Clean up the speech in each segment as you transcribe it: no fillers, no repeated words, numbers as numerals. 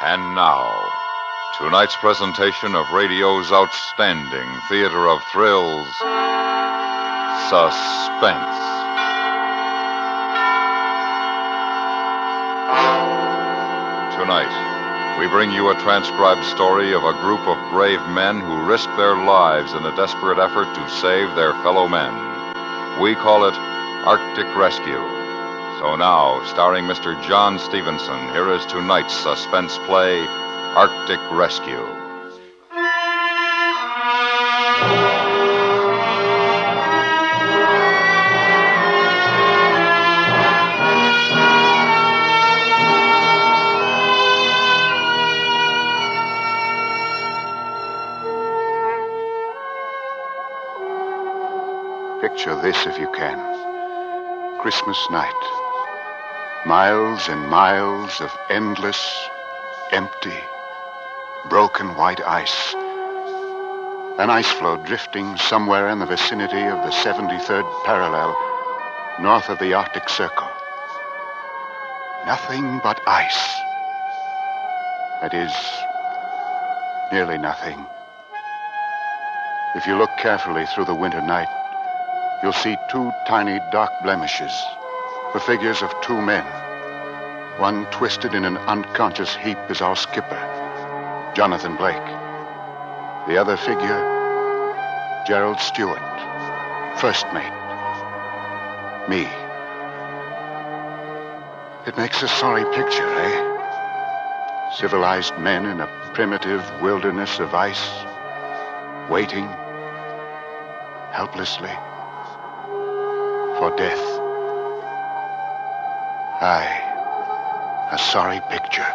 And now, tonight's presentation of radio's outstanding theater of thrills, Suspense. Tonight, we bring you a transcribed story of a group of brave men who risked their lives in a desperate effort to save their fellow men. We call it Arctic Rescue. So now, starring Mr. John Stevenson, here is tonight's suspense play, Arctic Rescue. Picture this if you can. Christmas night. Miles and miles of endless, empty, broken white ice. An ice floe drifting somewhere in the vicinity of the 73rd parallel, north of the Arctic Circle. Nothing but ice. That is, nearly nothing. If you look carefully through the winter night, you'll see two tiny dark blemishes, the figures of two men. One twisted in an unconscious heap is our skipper, Jonathan Blake. The other figure, Gerald Stewart, first mate. Me. It makes a sorry picture, eh? Civilized men in a primitive wilderness of ice, waiting, helplessly, for death. Aye, a sorry picture.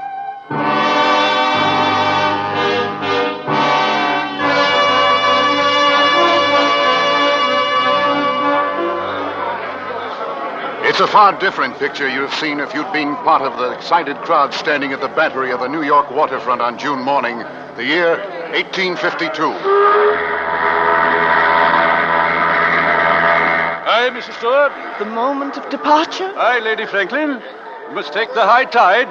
It's a far different picture you'd have seen if you'd been part of the excited crowd standing at the battery of the New York waterfront on June morning, the year 1852. Aye, Mrs. Stewart. The moment of departure? Aye, Lady Franklin. You must take the high tide.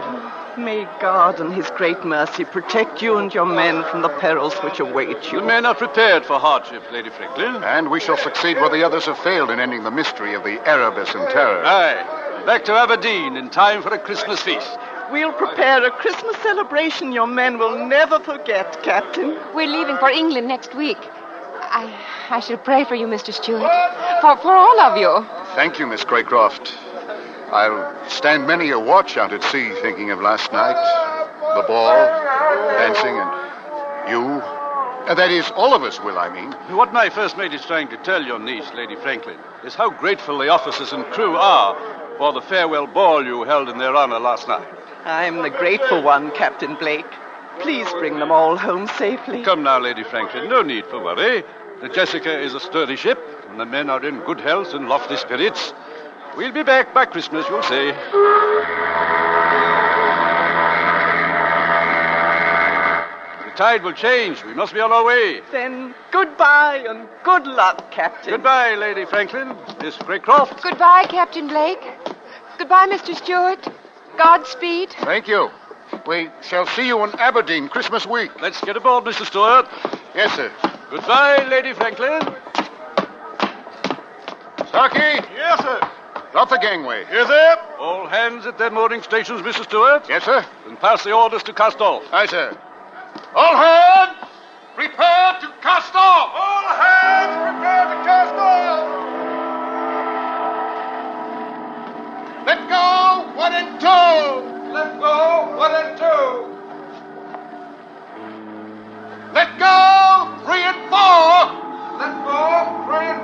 May God in his great mercy protect you and your men from the perils which await you. The men are prepared for hardship, Lady Franklin. And we shall succeed where the others have failed in ending the mystery of the Erebus and terror. Aye. Back to Aberdeen in time for a Christmas feast. We'll prepare a Christmas celebration your men will never forget, Captain. We're leaving for England next week. I shall pray for you, Mr. Stewart. For all of you. Thank you, Miss Craycroft. I'll stand many a watch out at sea thinking of last night. The ball, dancing, and you. That is, all of us will, I mean. What my first mate is trying to tell your niece, Lady Franklin, is how grateful the officers and crew are for the farewell ball you held in their honor last night. I'm the grateful one, Captain Blake. Please bring them all home safely. Come now, Lady Franklin, no need for worry. The Jessica is a sturdy ship, and the men are in good health and lofty spirits. We'll be back by Christmas, you'll see. The tide will change. We must be on our way. Then goodbye and good luck, Captain. Goodbye, Lady Franklin. Miss Craycroft. Goodbye, Captain Blake. Goodbye, Mr. Stewart. Godspeed. Thank you. We shall see you in Aberdeen Christmas week. Let's get aboard, Mr. Stewart. Yes, sir. Goodbye, Lady Franklin. Starkey, Yes, sir. drop the gangway. Yes, sir. All hands at their mooring stations, Mr. Stewart. Yes, sir. And pass the orders to cast off. Aye, sir. All hands, prepare to cast off. All hands prepare to cast off. Let go, 1 and 2. Let go, 1 and 2. Let go, 3 and 4. Let go, 3 and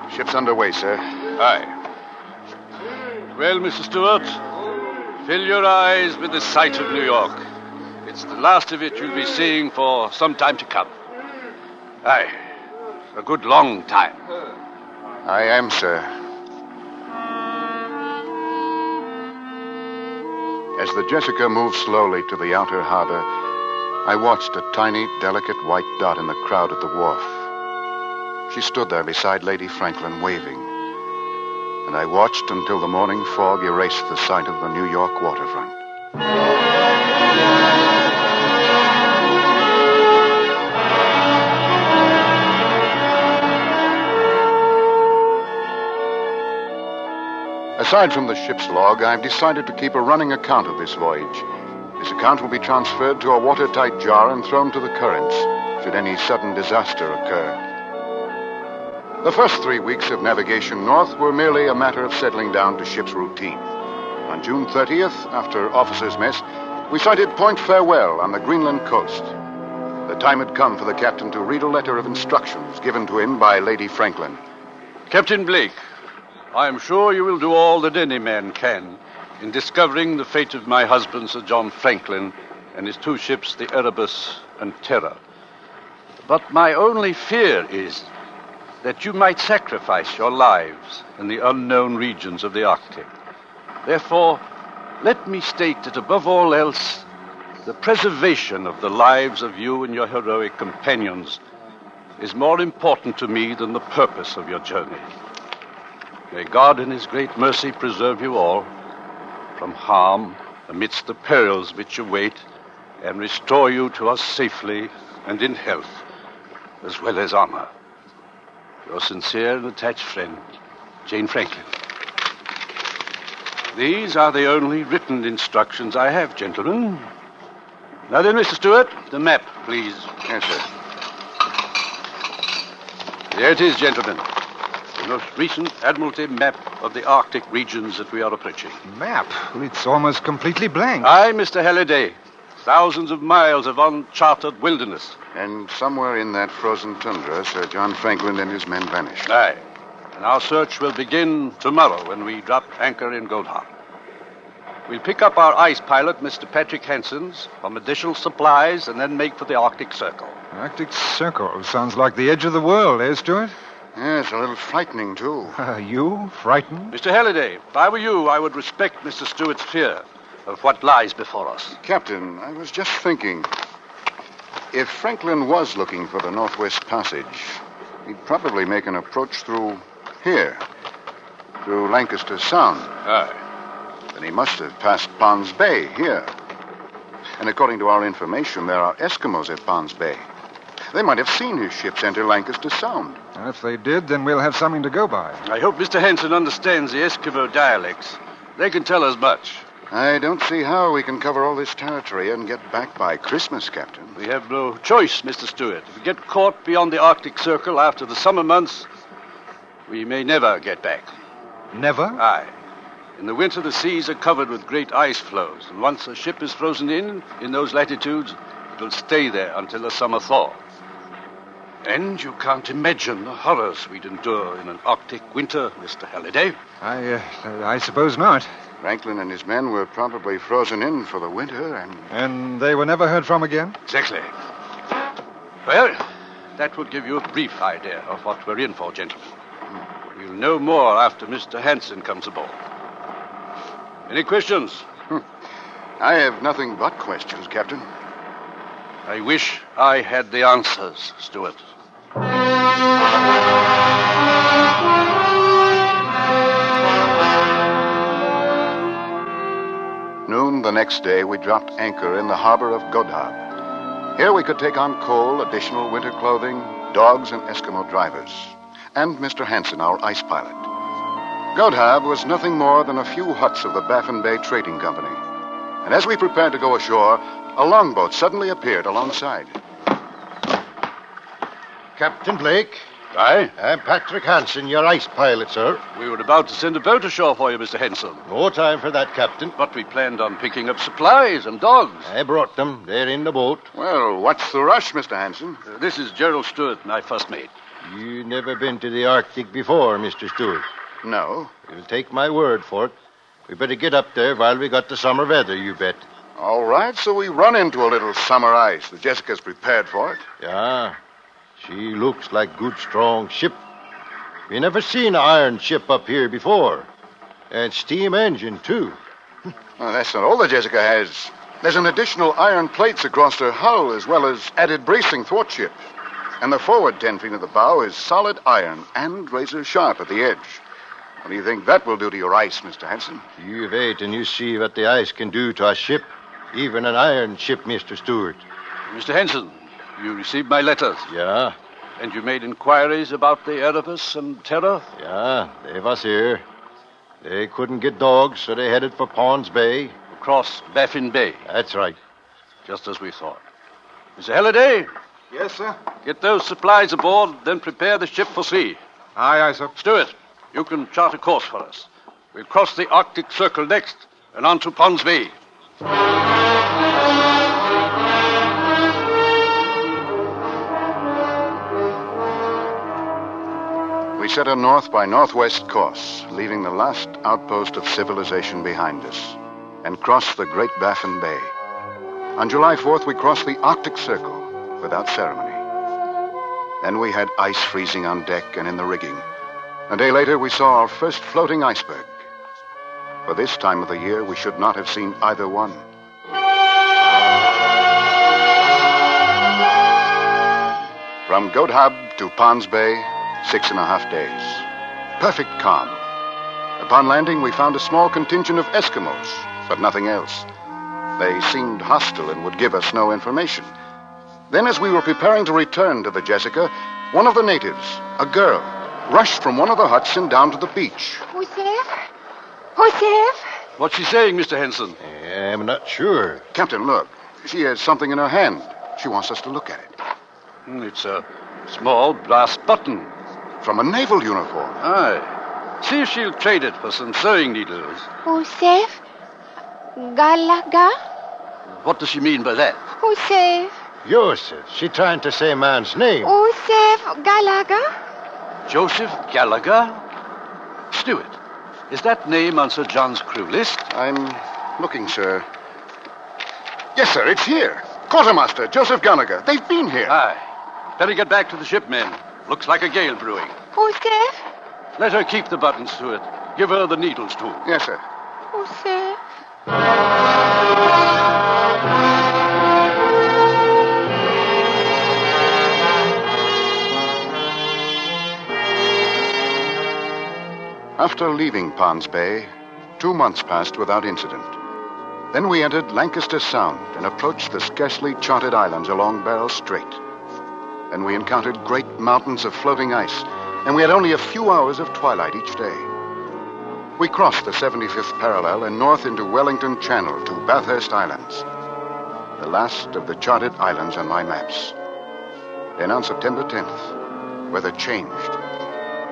4. Ship's underway, sir. Aye. Well, Mr. Stewart, fill your eyes with the sight of New York. It's the last of it you'll be seeing for some time to come. Aye, a good long time. I am, sir. As the Jessica moved slowly to the outer harbor, I watched a tiny, delicate white dot in the crowd at the wharf. She stood there beside Lady Franklin, waving. and I watched until the morning fog erased the sight of the New York waterfront. Aside from the ship's log, I've decided to keep a running account of this voyage. This account will be transferred to a watertight jar and thrown to the currents should any sudden disaster occur. The first 3 weeks of navigation north were merely a matter of settling down to ship's routine. On June 30th, after officers' mess, we sighted Point Farewell on the Greenland coast. The time had come for the captain to read a letter of instructions given to him by Lady Franklin. Captain Blake, I am sure you will do all that any man can in discovering the fate of my husband, Sir John Franklin, and his 2 ships, the Erebus and Terror. But my only fear is that you might sacrifice your lives in the unknown regions of the Arctic. Therefore, let me state that above all else, the preservation of the lives of you and your heroic companions is more important to me than the purpose of your journey. May God in his great mercy preserve you all from harm amidst the perils which await, and restore you to us safely and in health, as well as honor. Your sincere and attached friend, Jane Franklin. These are the only written instructions I have, gentlemen. Now then, Mr. Stewart, the map, please. Yes, sir. There it is, gentlemen. The most recent Admiralty map of the Arctic regions that we are approaching. Map? It's almost completely blank. Aye, Mr. Halliday. Thousands of miles of uncharted wilderness. And somewhere in that frozen tundra, Sir John Franklin and his men vanished. Aye. And our search will begin tomorrow when we drop anchor in Gold Harbor. We'll pick up our ice pilot, Mr. Patrick Hanson's, from additional supplies, and then make for the Arctic Circle. Arctic Circle sounds like the edge of the world, eh, Stuart? Yes, a little frightening, too. You frightened? Mr. Halliday, if I were you, I would respect Mr. Stewart's fear of what lies before us. Captain, I was just thinking, if Franklin was looking for the Northwest Passage, he'd probably make an approach through here, through Lancaster Sound. Aye. Then he must have passed Ponds Bay here. And according to our information, there are Eskimos at Ponds Bay. They might have seen his ships enter Lancaster Sound. And if they did, then we'll have something to go by. I hope Mr. Hanson understands the Eskimo dialects. They can tell us much. I don't see how we can cover all this territory and get back by Christmas, Captain. We have no choice, Mr. Stewart. If we get caught beyond the Arctic Circle after the summer months, we may never get back. Never? Aye. In the winter, the seas are covered with great ice floes, and once a ship is frozen in those latitudes, it will stay there until the summer thaw. And you can't imagine the horrors we'd endure in an Arctic winter, Mr. Halliday. I suppose not. Franklin and his men were probably frozen in for the winter, And they were never heard from again? Exactly. Well, that will give you a brief idea of what we're in for, gentlemen. We'll know more after Mr. Hanson comes aboard. Any questions? I have nothing but questions, Captain. I wish I had the answers, Stewart. Noon the next day, we dropped anchor in the harbor of Godhaab. Here we could take on coal, additional winter clothing, dogs, and Eskimo drivers, and Mr. Hanson, our ice pilot. Godhaab was nothing more than a few huts of the Baffin Bay Trading Company. And as we prepared to go ashore, a longboat suddenly appeared alongside. Captain Blake. Aye? I'm Patrick Hanson, your ice pilot, sir. We were about to send a boat ashore for you, Mr. Hanson. No time for that, Captain. But we planned on picking up supplies and dogs. I brought them. They're in the boat. Well, what's the rush, Mr. Hanson? This is Gerald Stewart, my first mate. You never been to the Arctic before, Mr. Stewart. No. You'll take my word for it. We better get up there while we got the summer weather, you bet. All right, so we run into a little summer ice. The Jessica's prepared for it. Yeah. She looks like good, strong ship. We never seen an iron ship up here before. And steam engine, too. Well, that's not all the Jessica has. There's an additional iron plates across her hull, as well as added bracing thwartship. And the forward 10 feet of the bow is solid iron and razor sharp at the edge. What do you think that will do to your ice, Mr. Hanson? You wait and you see what the ice can do to a ship, even an iron ship, Mr. Stewart. Mr. Henson, you received my letters. Yeah, And you made inquiries about the Erebus and Terror? yeah, they was here. They couldn't get dogs, so they headed for Pond's Bay. Across Baffin Bay, That's right. just as we thought. Mr. Halliday, Yes, sir. get those supplies aboard, then prepare the ship for sea. Aye, sir. Stewart, you can chart a course for us. We'll cross the Arctic Circle next and on to Pond's Bay. We set a north by northwest course, leaving the last outpost of civilization behind us, and crossed the Great Baffin Bay. On July 4th, we crossed the Arctic Circle without ceremony. Then we had ice freezing on deck and in the rigging. A day later, we saw our first floating iceberg. For this time of the year, we should not have seen either one. From Goat Hub to Pond's Bay, 6.5 days. Perfect calm. Upon landing, we found a small contingent of Eskimos, but nothing else. They seemed hostile and would give us no information. Then, as we were preparing to return to the Jessica, one of the natives, a girl, rushed from one of the huts and down to the beach. Who's there? Who's there? What's she saying, Mr. Henson? I'm not sure. Captain, look. She has something in her hand. She wants us to look at it. It's a small brass button. From a naval uniform. Aye. See if she'll trade it for some sewing needles. Joseph Gallagher? What does she mean by that? Joseph. Joseph, she trying to say a man's name. Joseph Gallagher? Joseph Gallagher? Stewart, is that name on Sir John's crew list? I'm looking, sir. Yes, sir, it's here. Quartermaster Joseph Gallagher. They've been here. Aye. Better get back to the ship, men. Looks like a gale brewing. Joseph? Let her keep the buttons, Stewart. Give her the needles, too. Yes, sir. Joseph? After leaving Pond's Bay, 2 months passed without incident. Then we entered Lancaster Sound and approached the scarcely charted islands along Barrel Strait. Then we encountered great mountains of floating ice, and we had only a few hours of twilight each day. We crossed the 75th parallel and north into Wellington Channel to Bathurst Islands, the last of the charted islands on my maps. Then on September 10th, weather changed.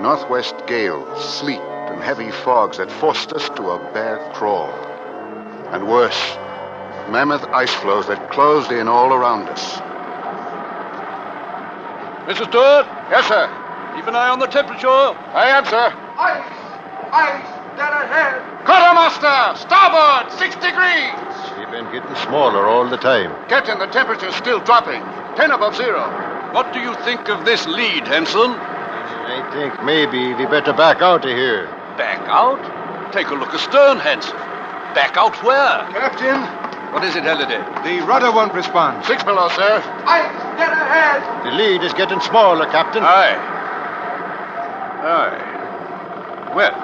Northwest gales, sleet, and heavy fogs that forced us to a bare crawl. And worse, mammoth ice floes that closed in all around us. Mr. Stewart, Yes, sir. keep an eye on the temperature. I am, sir. Ice, dead ahead. Quartermaster, starboard, 6 degrees. She's been getting smaller all the time. Captain, the temperature's still dropping. 10 above zero. What do you think of this lead, Henson? I think maybe we better back out of here. Back out? Take a look astern, Henson. Back out where? Captain, What is it, Halliday? the rudder won't respond. 6 below, sir. Ice, dead ahead. The lead is getting smaller, Captain. Aye. Aye. Well,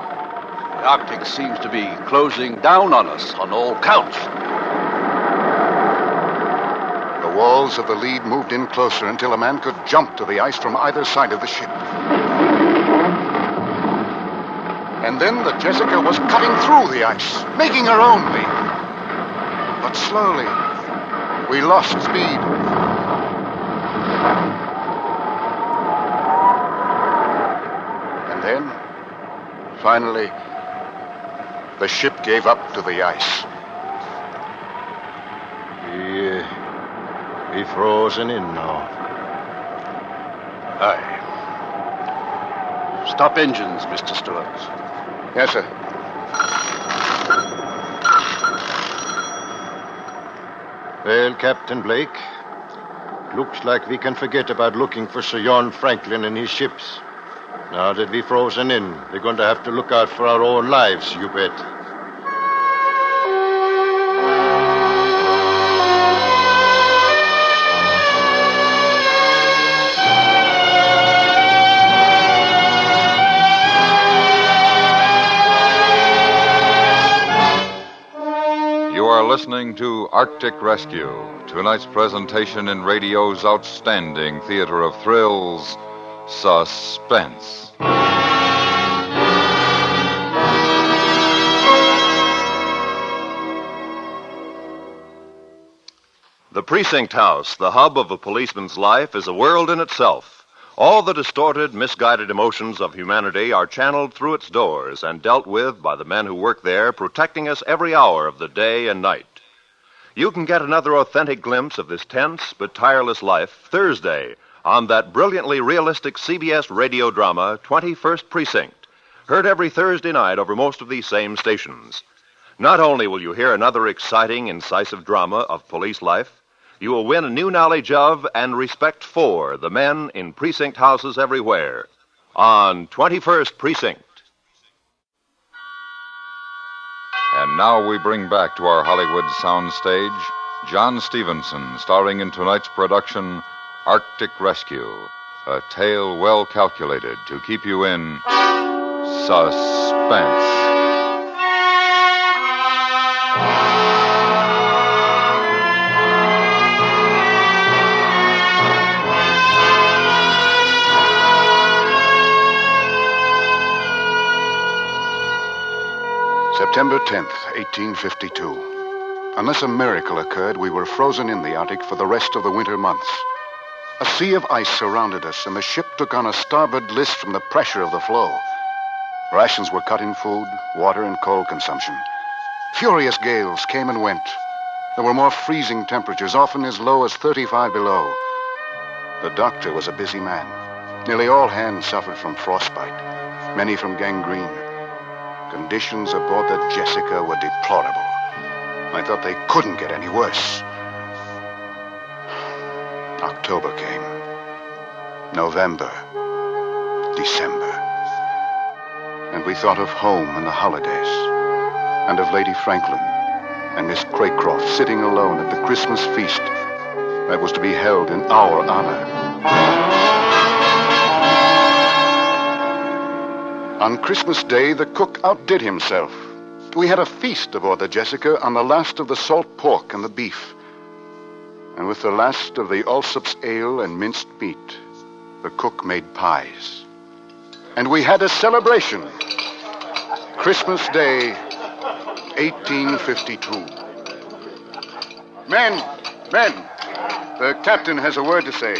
the Arctic seems to be closing down on us on all counts. The walls of the lead moved in closer until a man could jump to the ice from either side of the ship. And then the Jessica was cutting through the ice, making her own lead. But slowly, we lost speed. And then, finally, the ship gave up to the ice. We frozen in now. Aye. Stop engines, Mr. Stewart. Yes, sir. Well, Captain Blake, looks like we can forget about looking for Sir John Franklin and his ships. Now that we're frozen in, we're going to have to look out for our own lives, you bet. listening to Arctic Rescue, tonight's presentation in radio's outstanding theater of thrills, Suspense. The precinct house, the hub of a policeman's life, is a world in itself. All the distorted, misguided emotions of humanity are channeled through its doors and dealt with by the men who work there, protecting us every hour of the day and night. You can get another authentic glimpse of this tense but tireless life Thursday on that brilliantly realistic CBS radio drama, 21st Precinct, heard every Thursday night over most of these same stations. Not only will you hear another exciting, incisive drama of police life, you will win a new knowledge of and respect for the men in precinct houses everywhere on 21st Precinct. And now we bring back to our Hollywood soundstage John Stevenson, starring in tonight's production, Arctic Rescue, a tale well calculated to keep you in suspense. September 10th, 1852. Unless a miracle occurred, we were frozen in the Arctic for the rest of the winter months. A sea of ice surrounded us, and the ship took on a starboard list from the pressure of the floe. Rations were cut in food, water, and coal consumption. Furious gales came and went. There were more freezing temperatures, often as low as 35 below. The doctor was a busy man. Nearly all hands suffered from frostbite, many from gangrene. Conditions aboard the Jessica were deplorable. I thought they couldn't get any worse. October came. November. December. And we thought of home and the holidays. And of Lady Franklin and Miss Craycroft sitting alone at the Christmas feast that was to be held in our honor. On Christmas Day, the cook outdid himself. We had a feast aboard the Jessica on the last of the salt pork and the beef. And with the last of the Allsup's ale and minced meat, the cook made pies. And we had a celebration. Christmas Day, 1852. Men, the captain has a word to say.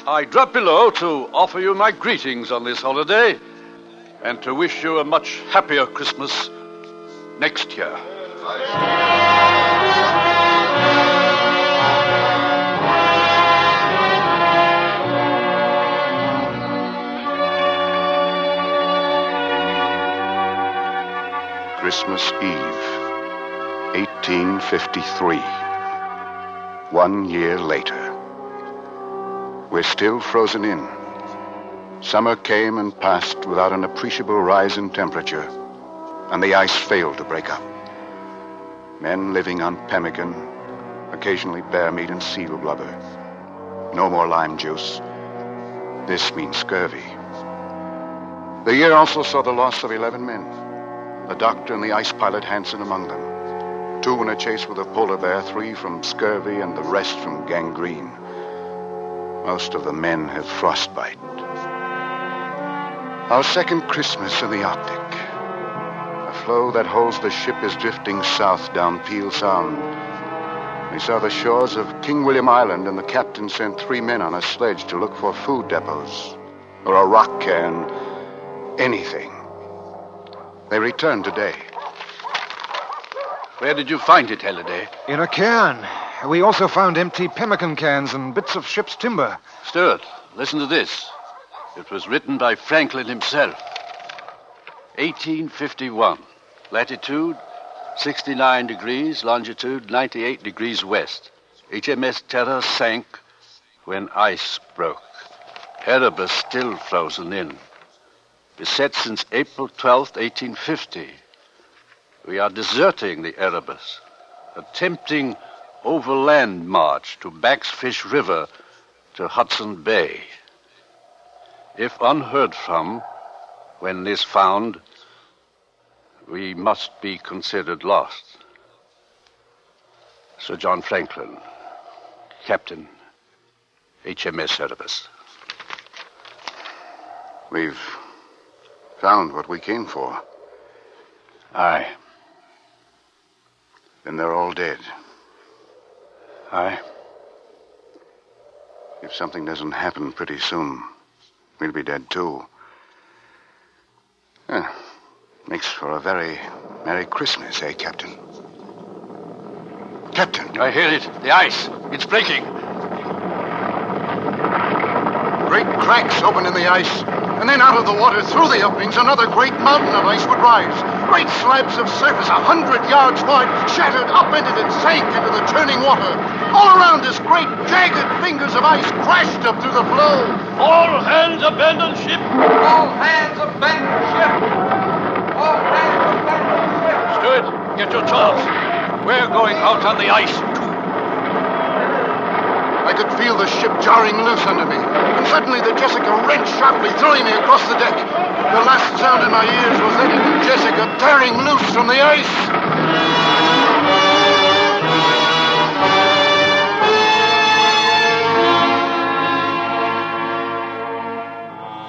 I dropped below to offer you my greetings on this holiday and to wish you a much happier Christmas next year. Christmas Eve, 1853. 1 year later. We're still frozen in. Summer came and passed without an appreciable rise in temperature, and the ice failed to break up. Men living on pemmican, occasionally bear meat and seal blubber. No more lime juice. This means scurvy. The year also saw the loss of 11 men. The doctor and the ice pilot Hansen among them. 2 in a chase with a polar bear, 3 from scurvy, and the rest from gangrene. Most of the men have frostbite. Our second Christmas in the Arctic. A floe that holds the ship is drifting south down Peel Sound. We saw the shores of King William Island, and the captain sent 3 men on a sledge to look for food depots or a rock cairn, anything. They returned today. Where did you find it, Halliday? In a cairn. We also found empty pemmican cans and bits of ship's timber. Stuart, listen to this. It was written by Franklin himself. 1851. Latitude 69 degrees, longitude 98 degrees west. HMS Terror sank when ice broke. Erebus still frozen in. Beset since April 12th, 1850. We are deserting the Erebus, attempting overland march to Backsfish River to Hudson Bay. If unheard from, when this found, we must be considered lost. Sir John Franklin, Captain, HMS Cerberus. We've found what we came for. Aye. Then they're all dead. Aye. If something doesn't happen pretty soon, we'll be dead too. Makes for a very Merry Christmas, eh, Captain? Captain! I hear it. The ice. It's breaking. Great cracks open in the ice, and then out of the water through the openings, another great mountain of ice would rise. Great slabs of surface 100 yards wide shattered, upended, and sank into the churning water. All around us, great jagged fingers of ice crashed up through the floe. All hands abandon ship. All hands abandon ship. All hands abandon ship. Stewart, get your tools. We're going out on the ice, too. I could feel the ship jarring loose under me, and suddenly the Jessica wrenched sharply, throwing me across the deck. The last sound in my ears was that of the Jessica tearing loose from the ice.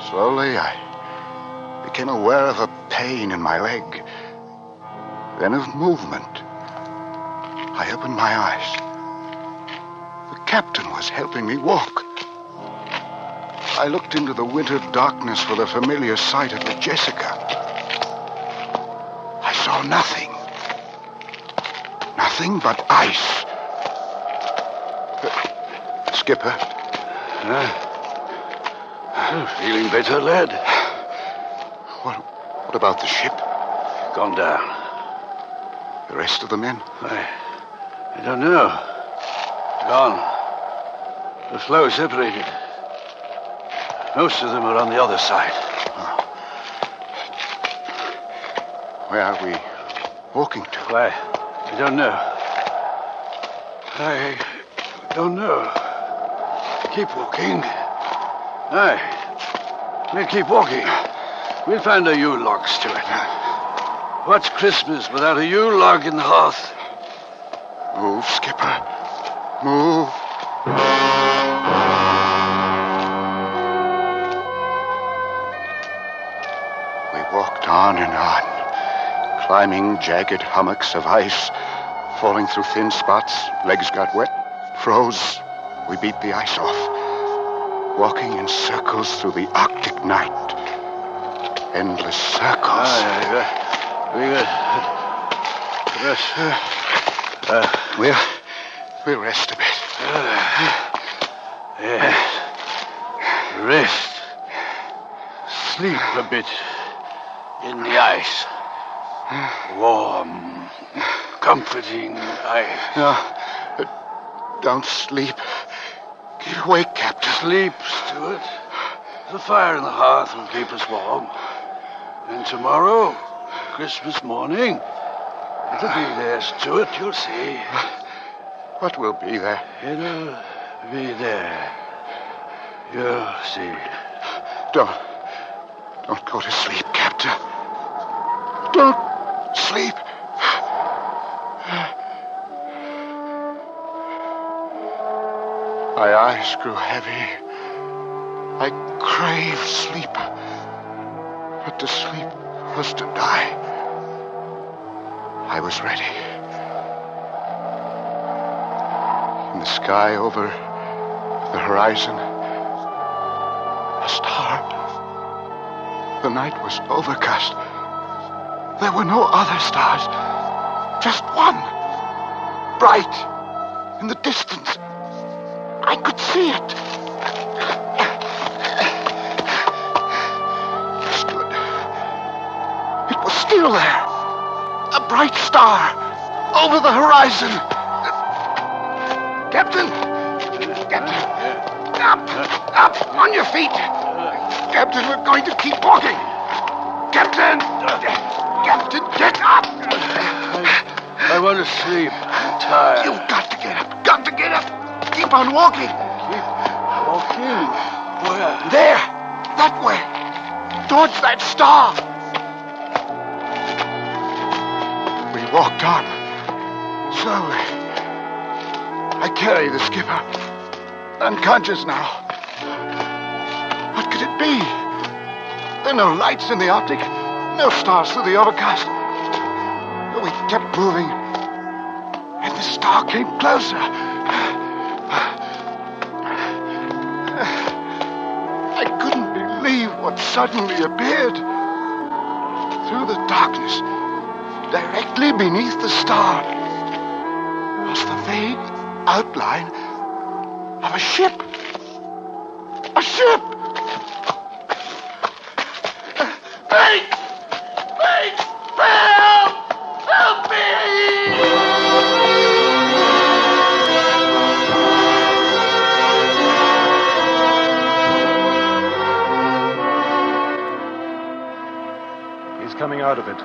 Slowly, I became aware of a pain in my leg, then of movement. I opened my eyes. The captain was helping me walk. I looked into the winter darkness for the familiar sight of the Jessica. I saw nothing. Nothing but ice. Skipper. Feeling better, lad? What about the ship? Gone down. The rest of the men? I don't know. Gone. The floe separated. Most of them are on the other side. Where are we walking to? Why, I don't know. I don't know. Keep walking. Aye. We'll keep walking. We'll find a Yule log, Stuart. What's Christmas without a Yule log in the hearth? Move, Skipper. Move. We walked on and on, climbing jagged hummocks of ice, falling through thin spots. Legs got wet, froze. We beat the ice off, walking in circles through the Arctic night. Endless circles. We'll rest a bit. Yes. Rest. Sleep a bit in the ice. Warm, comforting ice. No, don't sleep. Get awake, Captain. Sleep, Stuart. The fire in the hearth will keep us warm. And tomorrow, Christmas morning, it'll be there, Stuart, you'll see. What will be there? It'll be there. You'll see. Don't go to sleep, Captain. Don't sleep. My eyes grew heavy. I craved sleep. But to sleep was to die. I was ready. In the sky over the horizon, a star. The night was overcast. There were no other stars. Just one. Bright. In the distance. I could see it. It stood. It was still there. A bright star. Over the horizon. Captain! Captain! Up! On your feet! Captain, we're going to keep walking! Captain! Captain, get up! I want to sleep. I'm tired. You've got to get up! Got to get up! Keep on walking! Keep walking? Where? There! That way! Towards that star! walked on, slowly. I carry the skipper, unconscious now. What could it be? There are no lights in the Arctic, no stars through the overcast. But we kept moving, and the star came closer. I couldn't believe what suddenly appeared. Through the darkness, directly beneath the star, was the vague outline of a ship. A ship! Wait! Wait! Help! Help me! He's coming out of it.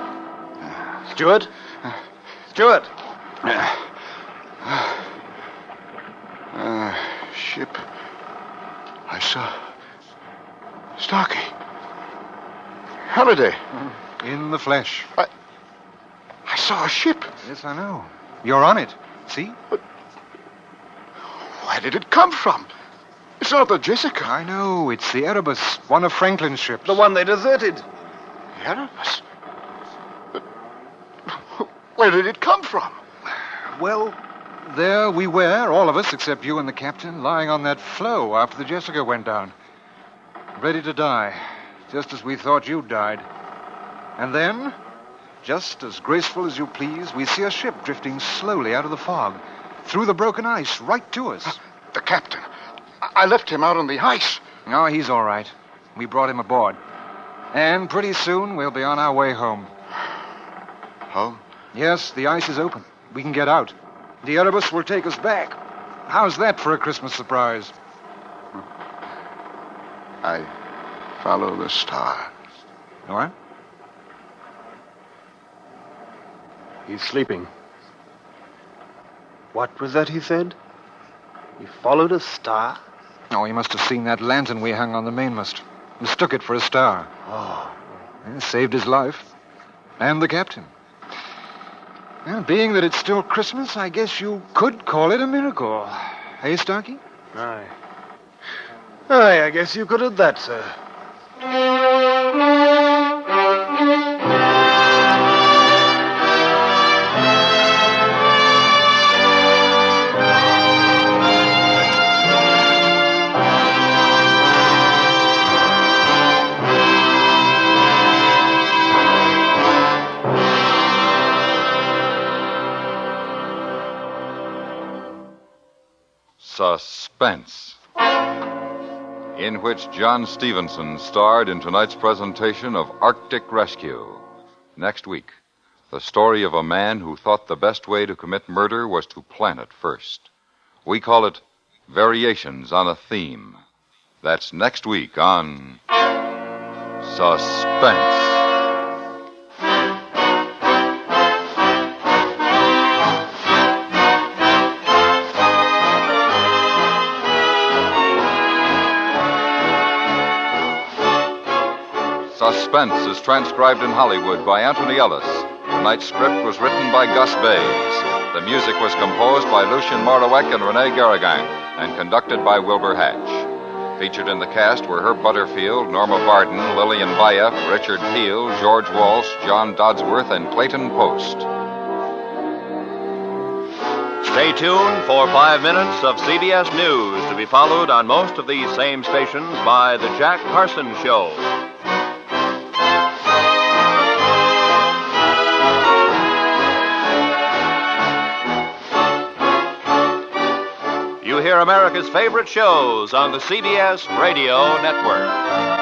Stewart? Stewart! Ship. I saw Starkey. Halliday. In the flesh. I saw a ship. Yes, I know. You're on it. See? Where did it come from? It's not the Jessica. I know. It's the Erebus, one of Franklin's ships. The one they deserted. The Erebus? But where did it come from? Well, there we were, all of us, except you and the captain, lying on that floe after the Jessica went down. Ready to die, just as we thought you'd died. And then, just as graceful as you please, we see a ship drifting slowly out of the fog, through the broken ice, right to us. The captain. I left him out on the ice. Oh, he's all right. We brought him aboard. And pretty soon, we'll be on our way home. Home? Yes, the ice is open. We can get out. The Erebus will take us back. How's that for a Christmas surprise? I follow the star. What? He's sleeping. What was that he said? He followed a star? Oh, he must have seen that lantern we hung on the mainmast. Mistook it for a star. Oh. And saved his life. And the captain. Well, being that it's still Christmas, I guess you could call it a miracle. Hey, Starkey? Aye. Aye, I guess you could have that, sir. Suspense, in which John Stevenson starred in tonight's presentation of Arctic Rescue. Next week, the story of a man who thought the best way to commit murder was to plan it first. We call it Variations on a Theme. That's next week on Suspense. Suspense is transcribed in Hollywood by Anthony Ellis. Tonight's script was written by Gus Bays. The music was composed by Lucien Morawek and Rene Garrigan and conducted by Wilbur Hatch. Featured in the cast were Herb Butterfield, Norma Barden, Lillian Baia, Richard Peel, George Walsh, John Dodsworth, and Clayton Post. Stay tuned for 5 minutes of CBS News, to be followed on most of these same stations by The Jack Carson Show. You hear America's favorite shows on the CBS Radio Network.